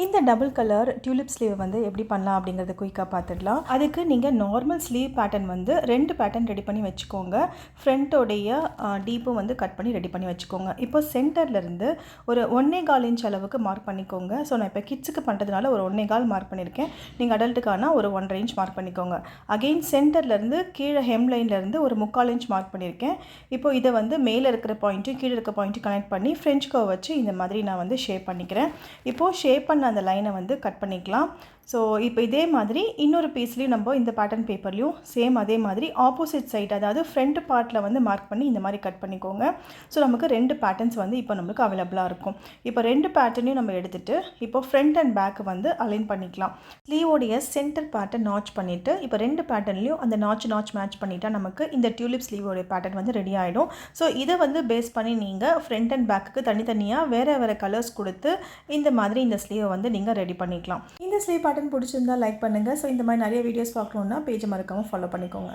இந்த double colour tulip sleeve வந்து எப்படி பண்ணலாம் அப்படிங்கிறத குயிக்காக பார்த்துடலாம். அதுக்கு நீங்கள் நார்மல் ஸ்லீவ் பேட்டர்ன் வந்து 2 பேட்டர்ன் ரெடி பண்ணி வச்சுக்கோங்க. ஃப்ரண்ட்டோடைய டீப்பும் வந்து கட் பண்ணி ரெடி பண்ணி வச்சுக்கோங்க. இப்போ சென்டர்லேருந்து ஒரு 1.25 இன்ச் அளவுக்கு மார்க் பண்ணிக்கோங்க. ஸோ நான் இப்போ கிட்ஸுக்கு பண்ணுறதுனால ஒரு 1.25 மார்க் பண்ணியிருக்கேன். நீங்கள் அடல்ட்டுக்கான ஒரு 1.5 இன்ச் மார்க் பண்ணிக்கோங்க. அகெயின் சென்டர்லேருந்து கீழே ஹெம் லைன்லேருந்து ஒரு 3/4 இன்ச் மார்க் பண்ணியிருக்கேன். இப்போ இதை வந்து மேலே இருக்கிற பாயிண்ட்டும் கீழே இருக்க பாயிண்ட்டும் கனெக்ட் பண்ணி ஃப்ரெஞ்ச் கர்வ் வச்சு இந்த மாதிரி நான் வந்து ஷேப் பண்ணிக்கிறேன். இப்போது ஷேப் பண்ண அந்த லைனை வந்து கட் பண்ணிக்கலாம். ஸோ இப்போ இதே மாதிரி இன்னொரு பீஸ்லேயும் நம்ம இந்த பேட்டர்ன் பேப்பர்லேயும் சேம் அதே மாதிரி ஆப்போசிட் சைட், அதாவது ஃப்ரண்ட் பார்ட்டில் வந்து மார்க் பண்ணி இந்த மாதிரி கட் பண்ணிக்கோங்க. ஸோ நமக்கு 2 பேட்டர்ன்ஸ் வந்து இப்போ நமக்கு அவைலபிளாக இருக்கும். இப்போ 2 பேட்டர்னையும் நம்ம எடுத்துகிட்டு இப்போ ஃப்ரண்ட் அண்ட் பேக் வந்து அலைன் பண்ணிக்கலாம். ஸ்லீவோடைய சென்டர் பார்ட்டை நாச் பண்ணிவிட்டு இப்போ 2 பேட்டர்ன்லையும் அந்த நாச் மேட்ச் பண்ணிட்டா நமக்கு இந்த டியூலிப் ஸ்லீவோடைய பேட்டர்ன் வந்து ரெடி ஆகிடும். ஸோ இதை வந்து பேஸ் பண்ணி நீங்கள் ஃப்ரண்ட் அண்ட் பேக்குக்கு தனித்தனியாக வேறு கலர்ஸ் கொடுத்து இந்த மாதிரி இந்த ஸ்லீவை வந்து நீங்கள் ரெடி பண்ணிக்கலாம். இந்த ஸ்லீவ் பேட்டர்ன் பிடிச்சிருந்தா லைக் பண்ணுங்கள். ஸோ இந்த மாதிரி நிறைய வீடியோஸ் பார்க்கணுன்னா பேஜை மறக்காமல் ஃபாலோ பண்ணிக்கோங்க.